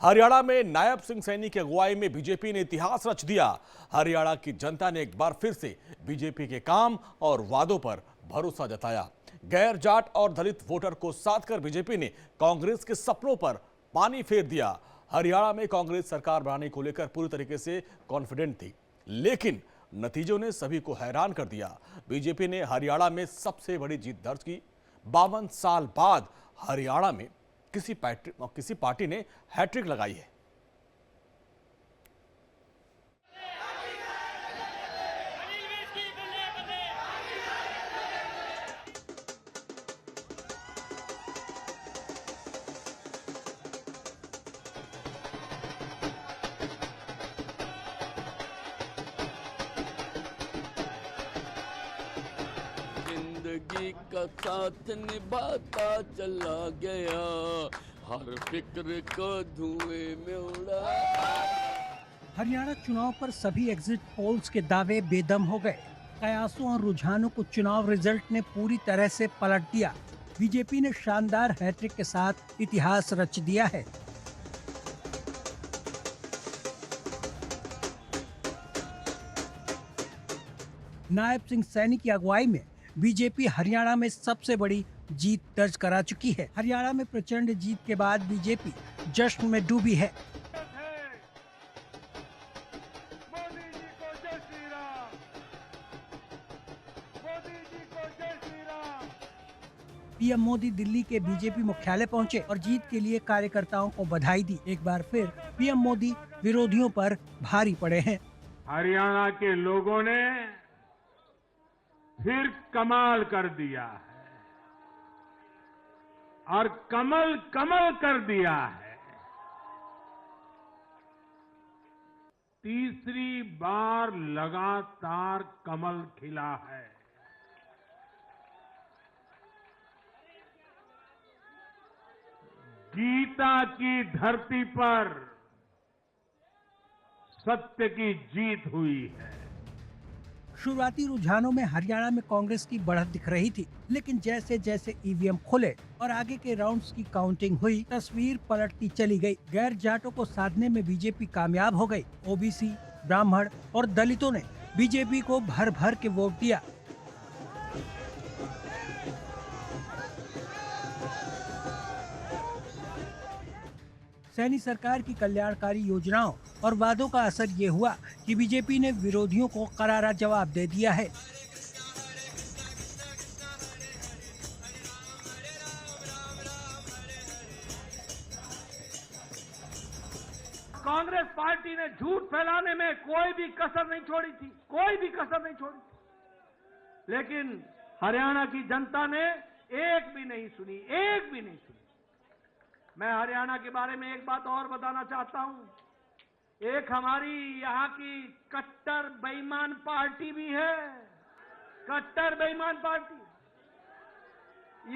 हरियाणा में नायब सिंह सैनी की अगुवाई में बीजेपी ने इतिहास रच दिया। हरियाणा की जनता ने एक बार फिर से बीजेपी के काम और वादों पर भरोसा जताया। गैर जाट और दलित वोटर को साथ कर बीजेपी ने कांग्रेस के सपनों पर पानी फेर दिया। हरियाणा में कांग्रेस सरकार बनाने को लेकर पूरी तरीके से कॉन्फिडेंट थी, लेकिन नतीजों ने सभी को हैरान कर दिया। बीजेपी ने हरियाणा में सबसे बड़ी जीत दर्ज की। 52 साल बाद हरियाणा में किसी पार्टी ने हैट्रिक लगाई है। जिंदगी का साथ निभाता चला गया, हर फिक्र को धुएं में उड़ा। हरियाणा चुनाव पर सभी एग्जिट पोल्स के दावे बेदम हो गए। कयासों और रुझानों को चुनाव रिजल्ट ने पूरी तरह से पलट दिया। बीजेपी ने शानदार हैट्रिक के साथ इतिहास रच दिया है। नायब सिंह सैनी की अगुवाई में बीजेपी हरियाणा में सबसे बड़ी जीत दर्ज करा चुकी है। हरियाणा में प्रचंड जीत के बाद बीजेपी जश्न में डूबी है। पीएम मोदी दिल्ली के बीजेपी मुख्यालय पहुंचे और जीत के लिए कार्यकर्ताओं को बधाई दी। एक बार फिर पीएम मोदी विरोधियों पर भारी पड़े हैं। हरियाणा के लोगों ने फिर कमाल कर दिया है और कमल कमल कर दिया है। तीसरी बार लगातार कमल खिला है। गीता की धरती पर सत्य की जीत हुई है। शुरुआती रुझानों में हरियाणा में कांग्रेस की बढ़त दिख रही थी, लेकिन जैसे जैसे ईवीएम खुले और आगे के राउंड्स की काउंटिंग हुई, तस्वीर पलटती चली गई। गैर जाटों को साधने में बीजेपी कामयाब हो गई। ओबीसी, ब्राह्मण और दलितों ने बीजेपी को भर भर के वोट दिया। सैनी सरकार की कल्याणकारी योजनाओं और वादों का असर ये हुआ कि बीजेपी ने विरोधियों को करारा जवाब दे दिया है। कांग्रेस पार्टी ने झूठ फैलाने में कोई भी कसर नहीं छोड़ी थी, कोई भी कसर नहीं छोड़ी थी। लेकिन हरियाणा की जनता ने एक भी नहीं सुनी, एक भी नहीं सुनी। मैं हरियाणा के बारे में एक बात और बताना चाहता हूं। एक हमारी यहाँ की कट्टर बेईमान पार्टी भी है, कट्टर बेईमान पार्टी।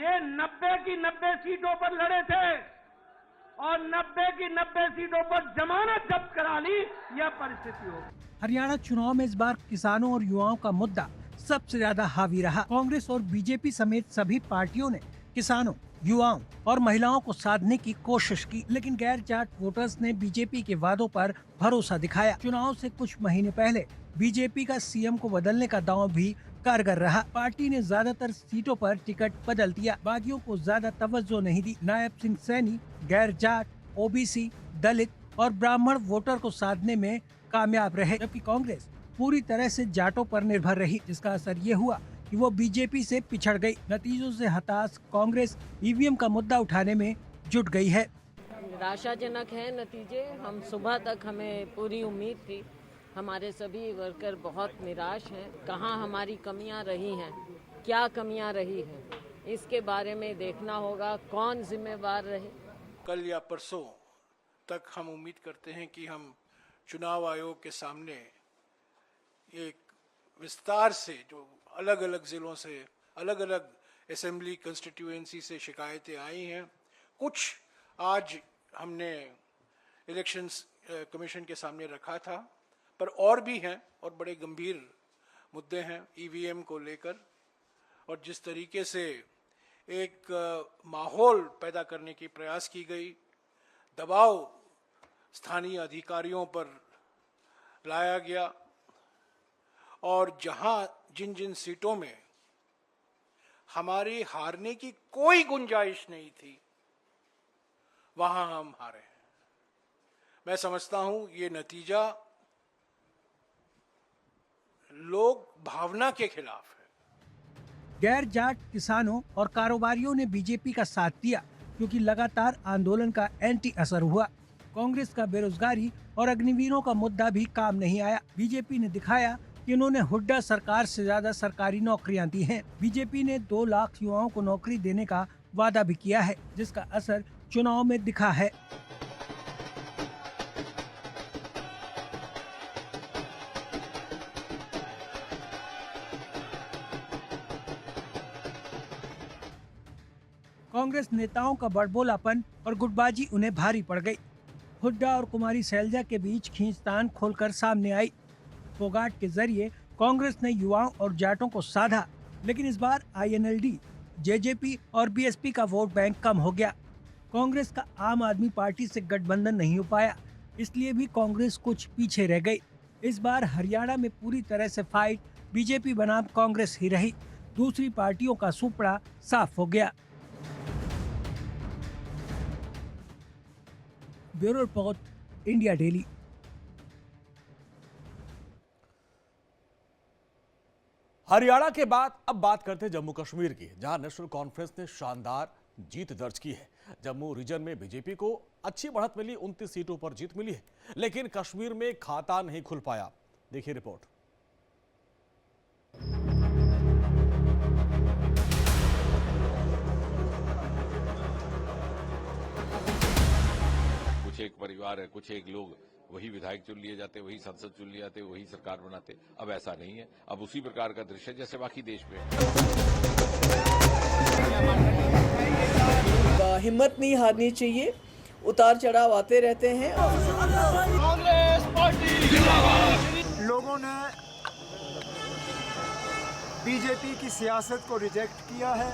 ये 90 की 90 सीटों पर लड़े थे और 90 की 90 सीटों पर जमानत जब्त करा ली। यह परिस्थिति हो। हरियाणा चुनाव में इस बार किसानों और युवाओं का मुद्दा सबसे ज्यादा हावी रहा। कांग्रेस और बीजेपी समेत सभी पार्टियों ने किसानों, युवाओं और महिलाओं को साधने की कोशिश की, लेकिन गैर जाट वोटर्स ने बीजेपी के वादों पर भरोसा दिखाया। चुनाव से कुछ महीने पहले बीजेपी का सीएम को बदलने का दांव भी कारगर रहा। पार्टी ने ज्यादातर सीटों पर टिकट बदल दिया, बाकियों को ज्यादा तवज्जो नहीं दी। नायब सिंह सैनी गैर जाट, ओबीसी, दलित और ब्राह्मण वोटर को साधने में कामयाब रहे, जबकि कांग्रेस पूरी तरह से जाटों पर निर्भर रही, जिसका असर ये हुआ कि वो बीजेपी से पिछड़ गई। नतीजों से हताश कांग्रेस ईवीएम का मुद्दा उठाने में जुट गई है। निराशाजनक है नतीजे। हम सुबह तक हमें पूरी उम्मीद थी। हमारे सभी वर्कर बहुत निराश हैं। कहाँ हमारी कमियां रही हैं, क्या कमियां रही हैं, इसके बारे में देखना होगा। कौन जिम्मेवार रहे। कल या परसों तक हम उम्मीद करते हैं कि हम चुनाव आयोग के सामने एक विस्तार से जो अलग अलग जिलों से, अलग अलग असेंबली कंस्टिट्यूएंसी से शिकायतें आई हैं, कुछ आज हमने इलेक्शंस कमीशन के सामने रखा था, पर और भी हैं और बड़े गंभीर मुद्दे हैं ईवीएम को लेकर। और जिस तरीके से एक माहौल पैदा करने की प्रयास की गई, दबाव स्थानीय अधिकारियों पर लाया गया और जहां जिन जिन सीटों में हमारे हारने की कोई गुंजाइश नहीं थी वहां हम हारे। मैं समझता हूं ये नतीजा लोक भावना के खिलाफ है। गैर जाट किसानों और कारोबारियों ने बीजेपी का साथ दिया क्योंकि लगातार आंदोलन का एंटी असर हुआ। कांग्रेस का बेरोजगारी और अग्निवीरों का मुद्दा भी काम नहीं आया। बीजेपी ने दिखाया कि उन्होंने हुड्डा सरकार से ज्यादा सरकारी नौकरियां दी हैं। बीजेपी ने 2 लाख युवाओं को नौकरी देने का वादा भी किया है, जिसका असर चुनाव में दिखा है। कांग्रेस नेताओं का बड़बोलापन और गुटबाजी उन्हें भारी पड़ गई। हुड्डा और कुमारी शैलजा के बीच खींचतान खोलकर सामने आई। फोगाट के जरिए कांग्रेस ने युवाओं और जाटों को साधा, लेकिन इस बार INLD, JJP और BSP का वोट बैंक कम हो गया। कांग्रेस का आम आदमी पार्टी से गठबंधन नहीं हो पाया, इसलिए भी कांग्रेस कुछ पीछे रह गई। इस बार हरियाणा में पूरी तरह से फाइट बीजेपी बनाम कांग्रेस ही रही। दूसरी पार्टियों का सुपड़ा साफ हो गया। Bureau report, India daily. Haryana के बाद अब बात करते हैं जम्मू कश्मीर की, जहां नेशनल कॉन्फ्रेंस ने शानदार जीत दर्ज की है। जम्मू रीजन में बीजेपी को अच्छी बढ़त मिली, 29 सीटों पर जीत मिली है, लेकिन कश्मीर में खाता नहीं खुल पाया। देखिए रिपोर्ट। कुछ एक परिवार है, कुछ एक लोग, वही विधायक चुन लिए जाते, वही सांसद चुन लिए जाते, वही सरकार बनाते। अब ऐसा नहीं है। अब उसी प्रकार का दृश्य जैसे बाकी देश में। हिम्मत नहीं हारनी चाहिए, उतार चढ़ाव आते रहते हैं। लोगों ने बीजेपी की सियासत को रिजेक्ट किया है।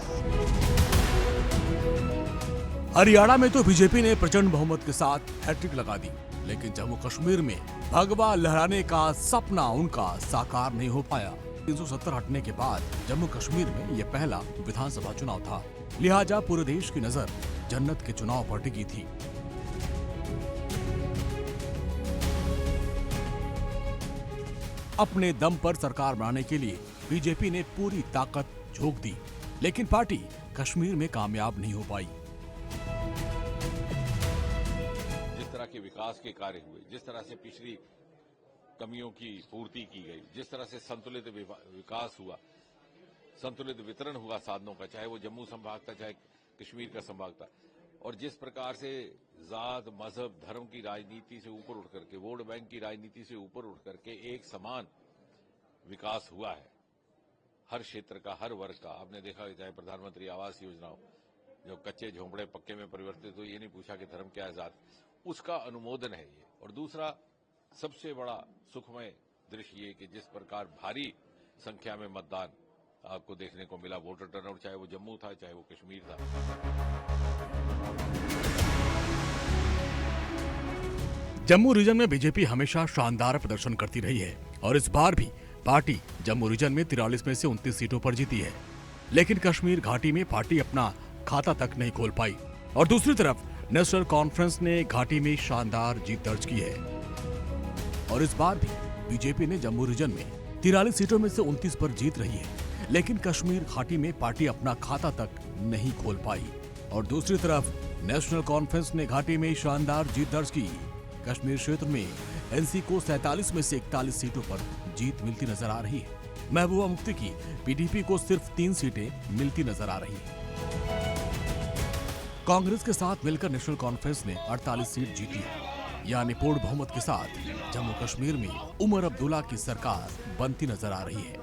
हरियाणा में तो बीजेपी ने प्रचंड बहुमत के साथ हैट्रिक लगा दी, लेकिन जम्मू कश्मीर में भगवा लहराने का सपना उनका साकार नहीं हो पाया। 370 हटने के बाद जम्मू कश्मीर में यह पहला विधानसभा चुनाव था, लिहाजा पूरे देश की नजर जन्नत के चुनाव पर टिकी थी। अपने दम पर सरकार बनाने के लिए बीजेपी ने पूरी ताकत झोंक दी, लेकिन पार्टी कश्मीर में कामयाब नहीं हो पाई। जिस तरह के विकास के कार्य हुए, जिस तरह से पिछली कमियों की पूर्ति की गई, जिस तरह से संतुलित विकास हुआ, संतुलित वितरण हुआ साधनों का, चाहे वो जम्मू संभाग था, चाहे कश्मीर का संभाग था, और जिस प्रकार से जात, मजहब, धर्म की राजनीति से ऊपर उठ करके, वोट बैंक की राजनीति से ऊपर उठ करके एक समान विकास हुआ है हर क्षेत्र का, हर वर्ग का। आपने देखा चाहे प्रधानमंत्री आवास योजना हो, जो कच्चे झोंपड़े पक्के में परिवर्तित हो, ये नहीं पूछा कि धर्म क्या है, जात, उसका अनुमोदन है ये। और दूसरा सबसे बड़ा सुखमय दृश्य ये कि जिस प्रकार भारी संख्या में मतदान आपको देखने को मिला, वोटर टर्नआउट, चाहे वो जम्मू था, चाहे वो कश्मीर था। जम्मू रीजन में बीजेपी हमेशा शानदार प्रदर्शन करती रही है और इस बार भी पार्टी जम्मू रीजन में 43 में से 29 सीटों पर जीती है, लेकिन कश्मीर घाटी में पार्टी अपना खाता तक नहीं खोल पाई। और दूसरी तरफ नेशनल कॉन्फ्रेंस ने घाटी में शानदार जीत दर्ज की है और इस बार भी बीजेपी ने जम्मू रीजन में 43 सीटों में से 29 पर जीत रही है, लेकिन कश्मीर घाटी में पार्टी अपना खाता तक नहीं खोल पाई। और दूसरी तरफ नेशनल कॉन्फ्रेंस ने घाटी में शानदार जीत दर्ज की। कश्मीर क्षेत्र में एनसी को 47 में से 41 सीटों पर जीत मिलती नजर आ रही है। महबूबा मुफ्ती की पीडीपी को सिर्फ 3 सीटें मिलती नजर आ रही है। कांग्रेस के साथ मिलकर नेशनल कॉन्फ्रेंस ने 48 सीट जीती है, यानी पूर्ण बहुमत के साथ जम्मू कश्मीर में उमर अब्दुल्ला की सरकार बनती नजर आ रही है।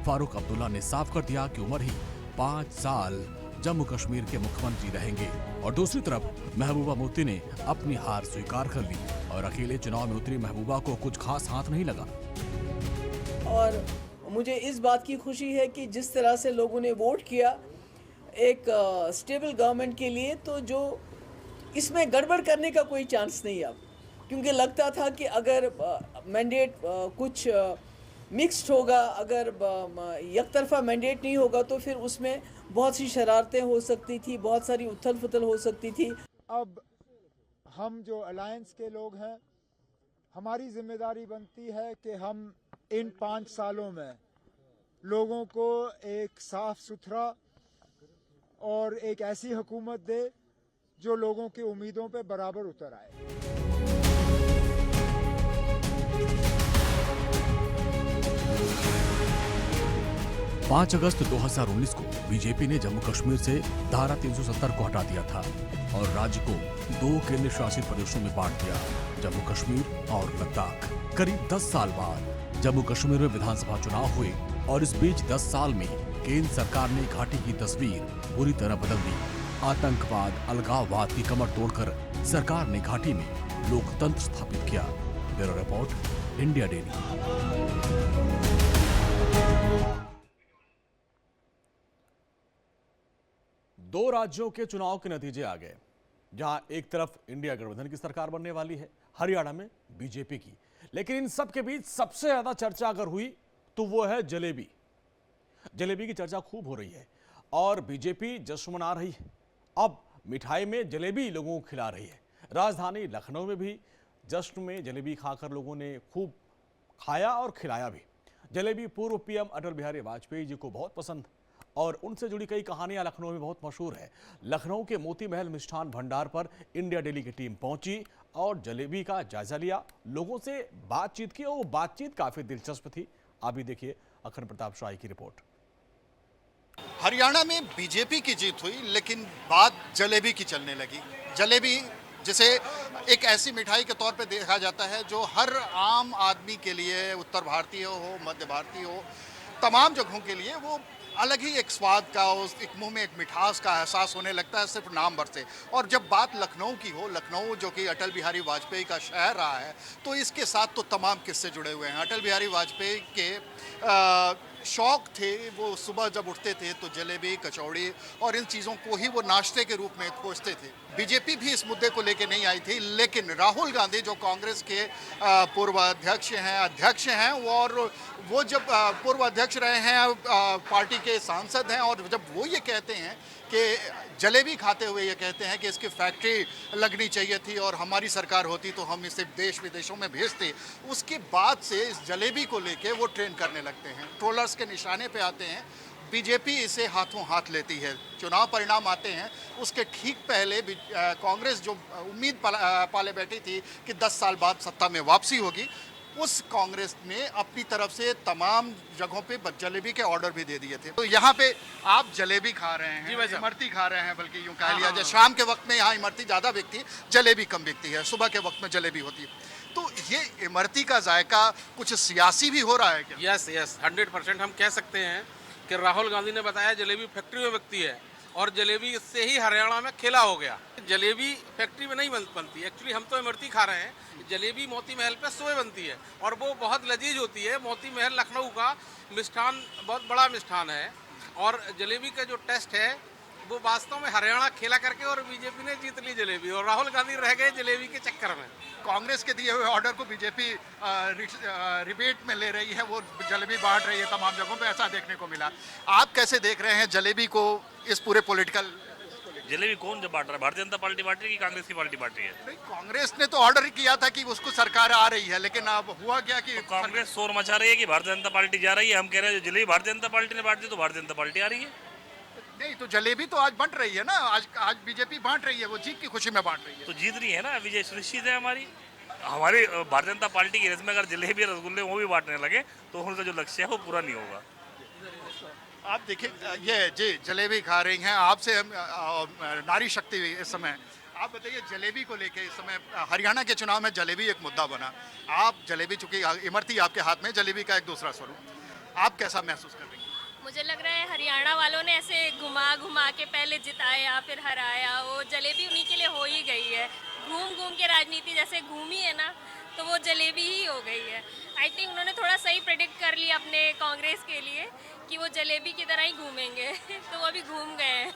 फारूक अब्दुल्ला ने साफ कर दिया कि उमर ही 5 साल जम्मू कश्मीर के मुख्यमंत्री रहेंगे। और दूसरी तरफ महबूबा मुफ्ती ने अपनी हार स्वीकार कर ली और अकेले चुनाव में उतरी महबूबा को कुछ खास हाथ नहीं लगा। और मुझे इस बात की खुशी है कि जिस तरह से लोगों ने वोट किया, एक स्टेबल गवर्नमेंट के लिए तो जो इसमें गड़बड़ करने का कोई चांस नहीं अब, क्योंकि लगता था कि अगर मैंडेट कुछ मिक्स्ड होगा, अगर एक तरफा मैंडेट नहीं होगा तो फिर उसमें बहुत सी शरारतें हो सकती थी, बहुत सारी उथल पुथल हो सकती थी। अब हम जो अलायंस के लोग हैं, हमारी जिम्मेदारी बनती है कि हम इन 5 सालों में लोगों को एक साफ सुथरा और एक ऐसी हुकूमत दे जो लोगों की उम्मीदों पे बराबर उतर आए। 5 अगस्त 2019 को बीजेपी ने जम्मू कश्मीर से धारा 370 को हटा दिया था और राज्य को 2 केंद्र शासित प्रदेशों में बांट दिया, जम्मू कश्मीर और लद्दाख। करीब 10 साल बाद जम्मू कश्मीर में विधानसभा चुनाव हुए और इस बीच 10 साल में केंद्र सरकार ने घाटी की तस्वीर बुरी तरह बदल दी। आतंकवाद, अलगाववाद की कमर तोड़कर सरकार ने घाटी में लोकतंत्र स्थापित किया। Bureau report, India daily. दो राज्यों के चुनाव के नतीजे आ गए, जहां एक तरफ इंडिया गठबंधन की सरकार बनने वाली है, हरियाणा में बीजेपी की। लेकिन इन सब के बीच सबसे ज्यादा चर्चा अगर हुई तो वो है जलेबी। जलेबी की चर्चा खूब हो रही है और बीजेपी जश्न मना रही है। अब मिठाई में जलेबी लोगों को खिला रही है। राजधानी लखनऊ में भी जश्न में जलेबी खाकर लोगों ने खूब खाया और खिलाया भी। जलेबी पूर्व पीएम अटल बिहारी वाजपेयी जी को बहुत पसंद और उनसे जुड़ी कई कहानियां लखनऊ में बहुत मशहूर है। लखनऊ के मोती महल मिष्ठान भंडार पर इंडिया डेली की टीम पहुंची और जलेबी का जायजा लिया, लोगों से बातचीत की और वो बातचीत काफी दिलचस्प थी। अभी देखिए अखंड प्रताप शाही की रिपोर्ट। हरियाणा में बीजेपी की जीत हुई, लेकिन बात जलेबी की चलने लगी। जलेबी जिसे एक ऐसी मिठाई के तौर पे देखा जाता है जो हर आम आदमी के लिए, उत्तर भारतीय हो, मध्य भारतीय हो, तमाम जगहों के लिए वो अलग ही एक स्वाद का, उस एक मुंह में एक मिठास का एहसास होने लगता है सिर्फ नाम भर से। और जब बात लखनऊ की हो, लखनऊ जो कि अटल बिहारी वाजपेयी का शहर रहा है, तो इसके साथ तो तमाम किस्से जुड़े हुए हैं। अटल बिहारी वाजपेयी के शौक थे, वो सुबह जब उठते थे तो जलेबी, कचौड़ी और इन चीज़ों को ही वो नाश्ते के रूप में खोजते थे। बीजेपी भी इस मुद्दे को लेकर नहीं आई थी, लेकिन राहुल गांधी जो कांग्रेस के पूर्व अध्यक्ष हैं और वो जब पूर्व अध्यक्ष रहे हैं, पार्टी के सांसद हैं, और जब वो ये कहते हैं कि जलेबी खाते हुए ये कहते हैं कि इसकी फैक्ट्री लगनी चाहिए थी और हमारी सरकार होती तो हम इसे देश विदेशों में भेजते, उसके बाद से इस जलेबी को लेके वो ट्रेंड करने लगते हैं, ट्रोलर्स के निशाने पे आते हैं। बीजेपी इसे हाथों हाथ लेती है। चुनाव परिणाम आते हैं उसके ठीक पहले कांग्रेस जो उम्मीद पाले बैठी थी कि 10 साल बाद सत्ता में वापसी होगी, उस कांग्रेस ने अपनी तरफ से तमाम जगहों पे जलेबी के ऑर्डर भी दे दिए थे। तो यहाँ पे आप जलेबी खा रहे हैं, इमरती खा रहे हैं, बल्कि यूं कह लिया जाए शाम के वक्त में यहाँ इमरती ज़्यादा बिकती है, जलेबी कम बिकती है, सुबह के वक्त में जलेबी होती है। तो ये इमरती का जायका कुछ सियासी भी हो रहा है क्या? यस 100% हम कह सकते हैं कि राहुल गांधी ने बताया जलेबी फैक्ट्री में बिकती है और जलेबी इससे ही हरियाणा में खेला हो गया। जलेबी फैक्ट्री में नहीं बनती, एक्चुअली हम तो इमरती खा रहे हैं। जलेबी मोती महल पे सुबह बनती है और वो बहुत लजीज होती है। मोती महल लखनऊ का मिष्ठान बहुत बड़ा मिष्ठान है और जलेबी का जो टेस्ट है वो वास्तव में हरियाणा खेला करके और बीजेपी ने जीत ली जलेबी और राहुल गांधी रह गए जलेबी के चक्कर में। कांग्रेस के दिए हुए ऑर्डर को बीजेपी रिबेट में ले रही है, वो जलेबी बांट रही है तमाम जगहों पे, ऐसा देखने को मिला। आप कैसे देख रहे हैं जलेबी को, इस पूरे पॉलिटिकल? जलेबी कौन जो बांट रहा है? भारतीय जनता पार्टी बांट रही है कि कांग्रेस की पार्टी बांट रही है? नहीं, कांग्रेस ने तो ऑर्डर किया था कि उसको सरकार आ रही है, लेकिन अब हुआ क्या कि तो कांग्रेस शोर मचा रही है कि भारतीय जनता पार्टी जा रही है। हम कह रहे हैं जलेबी भारतीय जनता पार्टी ने बांट दी तो भारतीय जनता पार्टी आ रही है। नहीं, तो जलेबी तो आज बंट रही है ना, आज बीजेपी बांट रही है, वो जीत की खुशी में बांट रही है। तो जीत रही है ना, विजय सुनिश्चित है हमारी भारतीय जनता पार्टी की रेस में अगर जलेबी रसगुल्ले वो भी बांटने लगे तो उनका जो लक्ष्य है वो पूरा नहीं होगा। आप देखिए, ये जी जलेबी खा रही हैं, आपसे नारी शक्ति इस समय, आप बताइए जलेबी को लेके इस समय हरियाणा के चुनाव में जलेबी एक मुद्दा बना। आप जलेबी, चूंकि इमरती आपके हाथ में, जलेबी का एक दूसरा स्वरूप, आप कैसा महसूस कर रही हैं? मुझे लग रहा है हरियाणा वालों ने ऐसे घुमा घुमा के पहले जिताया फिर हराया, वो जलेबी उन्हीं के लिए हो ही गई है। घूम घूम के राजनीति जैसे घूमी है ना, तो वो जलेबी ही हो गई है। आई थिंक उन्होंने थोड़ा सही प्रेडिक्ट कर लिया अपने कांग्रेस के लिए कि वो जलेबी की तरह ही घूमेंगे तो वो अभी घूम गए हैं।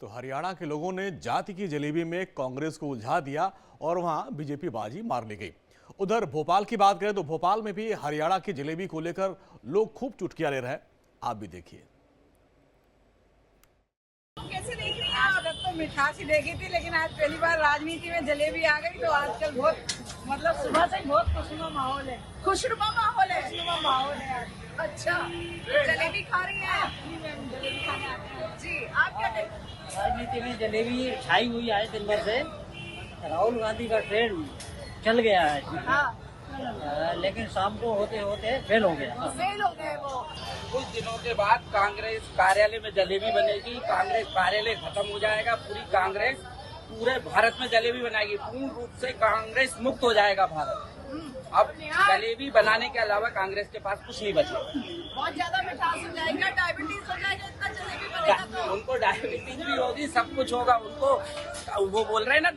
तो हरियाणा के लोगों ने जाति की जलेबी में कांग्रेस को उलझा दिया और वहां बीजेपी बाजी मार ली गई। उधर भोपाल की बात करें तो भोपाल में भी हरियाणा की जलेबी को लेकर लोग खूब चुटकियां ले रहे हैं। आप भी देखिए। कैसे देख रही हैं आप? तो मिठास ही देखी थी, लेकिन आज पहली बार राजनीति में जलेबी आ गई तो आजकल बहुत मतलब सुबह से बहुत खुशनुमा माहौल है। खुशनुमा माहौल है, खुशनुमा माहौल है आज। अच्छा, जलेबी खा रही हैं? जलेबी खाने आते हैं जी। आप क्या कहते हैं? राजनीति में जलेबी छाई हुई है दिन भर से। राहुल गांधी का ट्रेंड चल गया है। हाँ। लेकिन शाम को होते होते फेल हो गया। फेल हो गए वो। कुछ दिनों के बाद कांग्रेस कार्यालय में जलेबी बनेगी, कांग्रेस कार्यालय खत्म हो जाएगा, पूरी कांग्रेस पूरे भारत में जलेबी बनाएगी, पूर्ण रूप से कांग्रेस मुक्त हो जाएगा भारत। अब जलेबी बनाने के अलावा कांग्रेस के पास कुछ नहीं बचेगा। बहुत ज्यादा मिठास हो जाएगा, डायबिटीज हो जाएगा, इतना जलेबी बनेगा तो उनको डायबिटीज भी होगी, सब कुछ होगा उनको। वो बोल रहे हैं ना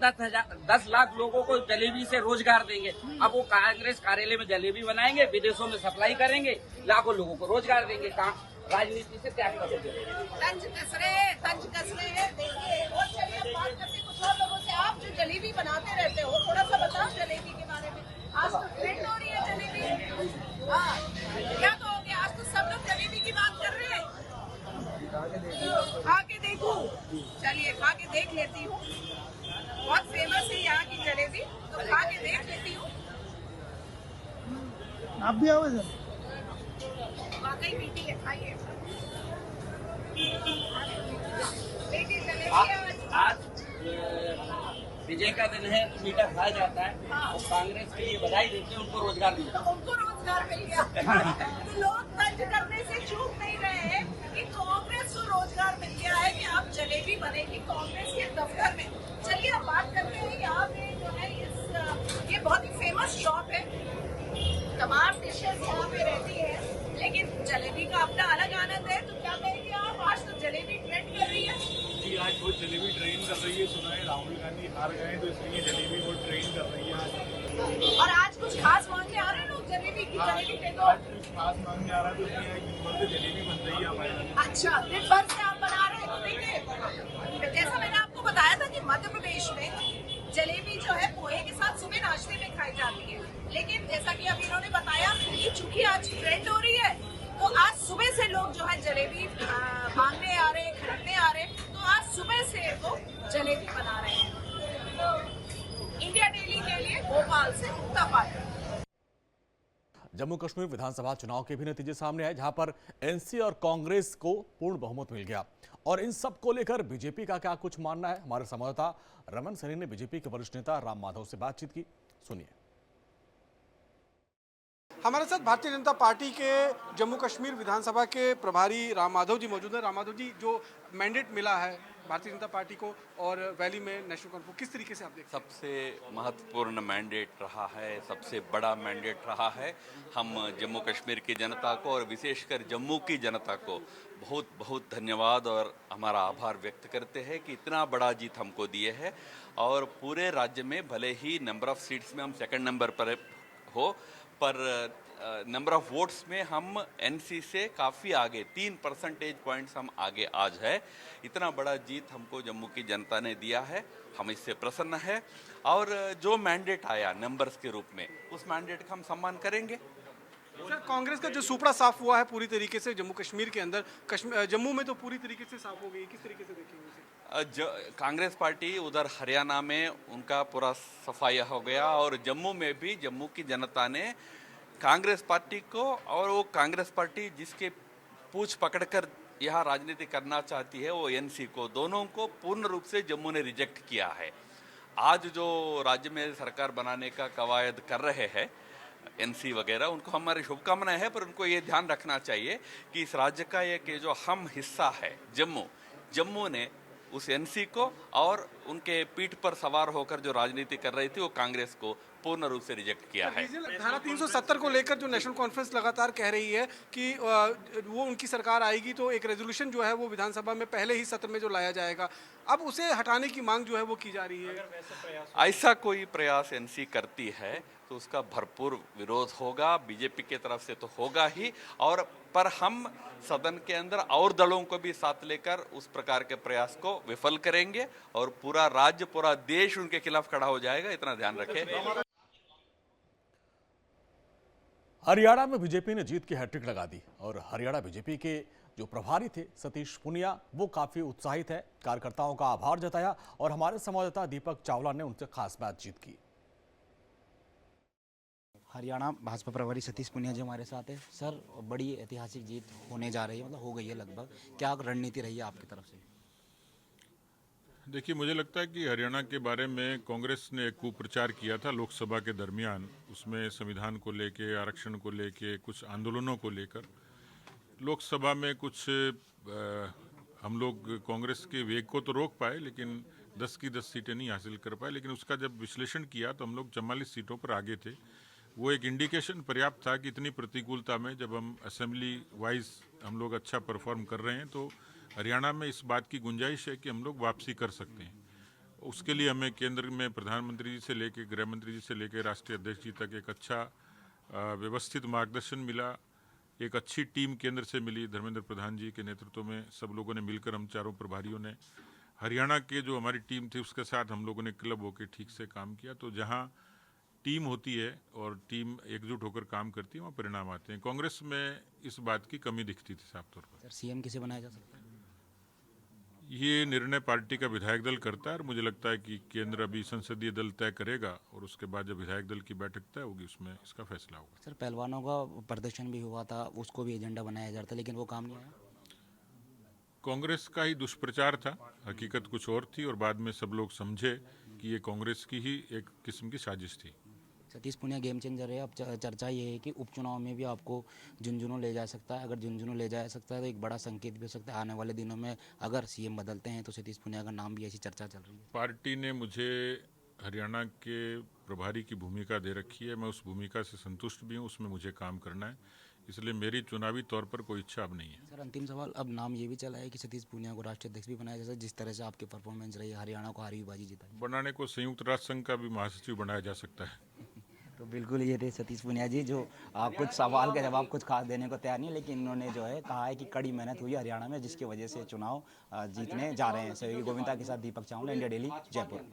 10 लाख लोगों को जलेबी से रोजगार देंगे। अब वो कांग्रेस कार्यालय में जलेबी बनाएंगे, विदेशों में सप्लाई करेंगे, लाखों लोगों को रोजगार देंगे। राजनीति से त्याग कर देंगे। तंज कस रहे हैं। देखिए, और चलिए बात करते हैं कुछ और लोगों से। आप जो जलेबी बनाते रहते हो, थोड़ा सा बताओ जलेबी के बारे में। आज तो ट्रेंड हो रही है जलेबी। हाँ, क्या कहोगे? आज तो सब लोग जलेबी की बात कर रहे हैं। खा के देखूं? चलिए खा के देख लेती हूँ। बहुत फेमस है यहाँ की जलेबी, तो खा के देख लेती हूँ। आप भी आओ सर। वाकई मीठी है, खाइए। मीठी जलेबी आज विजय का दिन है, मीठा खाया जाता है। हाँ। और कांग्रेस के लिए बधाई देते हैं, उनको रोजगार मिला। तो उनको रोजगार मिल गया। तो लोग तंज करने से चूक नहीं रहे हैं कि कांग्रेस को रोजगार मिल गया है कि आप जलेबी बनेगी कांग्रेस के दफ्तर में। चलिए अब बात करते हैं। यहाँ पे जो है ये बहुत ही फेमस शॉप है, तमाम डिशेज यहाँ पे रहती है, लेकिन जलेबी का अपना अलग आनंद है। तो क्या कहेंगे आप? आज तो जलेबी ट्रेंड कर रही है जी। आज बहुत जलेबी ट्रेंड कर रही है। सुना है राहुल गांधी हार गए तो इसलिए जलेबी बहुत ट्रेंड कर रही है आज। और आज कुछ खास मांगने आ रहे हैं लोग जलेबी की? जलेबी दे दो। आज कुछ खास मांगने आ रहा है तो इसलिए आज दिन भर से जलेबी बन रही है हमारे यहाँ। अच्छा, दिन भर से आप बना रहे हैं। तो देखिए, जैसा मैंने आपको बताया था कि मध्य प्रदेश में जलेबी जो है पोहे के साथ सुबह नाश्ते में खाई जाती है, लेकिन जैसा कि अभी इन्होंने बताया कि चूंकि आज ट्रेंड हो रही है तो आज सुबह से लोग जो है जलेबी मांगने आ रहे हैं, खरीदने आ रहे हैं। तो आज सुबह से वो जलेबी बना रहे हैं। इंडिया डेली के लिए भोपाल से मुक्ता पाटिल। जम्मू कश्मीर विधानसभा चुनाव के भी नतीजे सामने आए, जहां पर एनसी और कांग्रेस को पूर्ण बहुमत मिल गया। और इन सब को लेकर बीजेपी का क्या कुछ मानना है, हमारे संवाददाता रमन सैनी ने बीजेपी के वरिष्ठ नेता राम माधव से बातचीत की। सुनिए। हमारे साथ भारतीय जनता पार्टी के जम्मू कश्मीर विधानसभा के प्रभारी राम माधव जी मौजूद हैं। राम माधव जी, जो मैंडेट मिला है भारतीय जनता पार्टी को और वैली में नेशनल कॉन्फ्रेंस, किस तरीके से आप देखते हैं? सबसे महत्वपूर्ण मैंडेट रहा है, सबसे बड़ा मैंडेट रहा है। हम जम्मू कश्मीर की जनता को और विशेषकर जम्मू की जनता को बहुत बहुत धन्यवाद और हमारा आभार व्यक्त करते हैं कि इतना बड़ा जीत हमको दिए है। और पूरे राज्य में भले ही नंबर ऑफ सीट्स में हम सेकंड नंबर पर हो, पर नंबर ऑफ वोट्स में हम एनसी से काफ़ी आगे, 3 परसेंटेज पॉइंट्स हम आगे आज है। इतना बड़ा जीत हमको जम्मू की जनता ने दिया है, हम इससे प्रसन्न है। और जो मैंडेट आया नंबर्स के रूप में, उस मैंडेट का हम सम्मान करेंगे। सर, कांग्रेस का जो सुपड़ा साफ हुआ है पूरी तरीके से जम्मू कश्मीर के अंदर, जम्मू में तो पूरी तरीके से साफ हो गई, किस तरीके से देखेंगे? कांग्रेस पार्टी उधर हरियाणा में उनका पूरा सफाया हो गया और जम्मू में भी जम्मू की जनता ने कांग्रेस पार्टी को, और वो कांग्रेस पार्टी जिसके पूछ पकड़कर यहाँ राजनीति करना चाहती है वो एनसी को, दोनों को पूर्ण रूप से जम्मू ने रिजेक्ट किया है। आज जो राज्य में सरकार बनाने का कवायद कर रहे हैं एनसी वगैरह, उनको हमारी शुभकामनाएं हैं, पर उनको ये ध्यान रखना चाहिए कि इस राज्य का एक जो हम हिस्सा है जम्मू ने उस एनसी को और उनके पीठ पर सवार होकर जो राजनीति कर रही थी वो कांग्रेस को पूर्ण रूप से रिजेक्ट किया है। धारा 370 को लेकर जो नेशनल कॉन्फ्रेंस लगातार कह रही है कि वो उनकी सरकार आएगी तो एक रेजोल्यूशन जो है वो विधानसभा में पहले ही सत्र में जो लाया जाएगा, अब उसे हटाने की मांग जो है वो की जा रही है। ऐसा कोई प्रयास एनसी करती है तो उसका भरपूर विरोध होगा, बीजेपी की तरफ से तो होगा ही, और पर हम सदन के अंदर और दलों को भी साथ लेकर उस प्रकार के प्रयास को विफल करेंगे और पूरा राज्य, पूरा देश उनके खिलाफ खड़ा हो जाएगा, इतना ध्यान रखें। हरियाणा में बीजेपी ने जीत की हैट्रिक लगा दी और हरियाणा बीजेपी के जो प्रभारी थे सतीश पुनिया, वो काफी उत्साहित है, कार्यकर्ताओं का आभार जताया और हमारे संवाददाता दीपक चावला ने उनसे खास बातचीत की। हरियाणा भाजपा प्रभारी सतीश पुनिया जी हमारे साथ है। सर, बड़ी ऐतिहासिक जीत होने जा रही है, मतलब हो गई है लगभग, क्या रणनीति रही है आपकी तरफ से? देखिए, मुझे लगता है कि हरियाणा के बारे में कांग्रेस ने एक कुप्रचार किया था लोकसभा के दरमियान, उसमें संविधान को लेके, आरक्षण को लेके, कुछ आंदोलनों को लेकर। लोकसभा में कुछ हम लोग कांग्रेस के वेग को तो रोक पाए, लेकिन 10 की 10 सीटें नहीं हासिल कर पाए, लेकिन उसका जब विश्लेषण किया तो हम लोग 44 सीटों पर आगे थे। वो एक इंडिकेशन पर्याप्त था कि इतनी प्रतिकूलता में जब हम असेंबली वाइज हम लोग अच्छा परफॉर्म कर रहे हैं तो हरियाणा में इस बात की गुंजाइश है कि हम लोग वापसी कर सकते हैं। उसके लिए हमें केंद्र में प्रधानमंत्री जी से लेकर, गृह मंत्री जी से लेकर राष्ट्रीय अध्यक्ष जी तक एक अच्छा व्यवस्थित मार्गदर्शन मिला, एक अच्छी टीम केंद्र से मिली। धर्मेंद्र प्रधान जी के नेतृत्व में सब लोगों ने मिलकर, हम चारों प्रभारियों ने, हरियाणा के जो हमारी टीम थी उसके साथ हम लोगों ने क्लब होकर ठीक से काम किया। तो जहाँ टीम होती है और टीम एकजुट होकर काम करती है, वहाँ परिणाम आते हैं। कांग्रेस में इस बात की कमी दिखती थी साफ तौर पर। सर, सीएम किसे बनाया जा सकता है? ये निर्णय पार्टी का विधायक दल करता है और मुझे लगता है कि केंद्र अभी संसदीय दल तय करेगा और उसके बाद जब विधायक दल की बैठक तय होगी उसमें इसका फैसला होगा। सर, पहलवानों का प्रदर्शन भी हुआ था, उसको भी एजेंडा बनाया जा रहा था, लेकिन वो काम नहीं आया। कांग्रेस का ही दुष्प्रचार था, हकीकत कुछ और थी और बाद में सब लोग समझे कि ये कांग्रेस की ही एक किस्म की साजिश थी। सतीश पुनिया गेम चेंजर है। अब चर्चा ये है कि उपचुनाव में भी आपको झुंझुनू ले जा सकता है। अगर झुंझुनू ले जा सकता है तो एक बड़ा संकेत भी हो सकता है आने वाले दिनों में अगर सीएम बदलते हैं तो सतीश पुनिया का नाम भी, ऐसी चर्चा चल रही है। पार्टी ने मुझे हरियाणा के प्रभारी की भूमिका दे रखी है, मैं उस भूमिका से संतुष्ट भी हूँ, उसमें मुझे काम करना है, इसलिए मेरी चुनावी तौर पर कोई इच्छा अब नहीं है। सर, अंतिम सवाल, अब नाम ये भी चला है कि सतीश पुनिया को राष्ट्रीय अध्यक्ष भी बनाया जा सकता है, जिस तरह से आपकी परफॉर्मेंस रही है, हरियाणा को हारी बाजी जिताई। बनाने को संयुक्त राष्ट्र संघ का भी महासचिव बनाया जा सकता है। तो बिल्कुल ये थे सतीश पुनिया जी, जो कुछ सवाल का जवाब कुछ खास देने को तैयार नहीं, लेकिन इन्होंने जो है कहा है कि कड़ी मेहनत हुई हरियाणा में, जिसकी वजह से चुनाव जीतने जा रहे हैं। सहयोगी गोविंदा के साथ दीपक चावला, इंडिया डेली, जयपुर।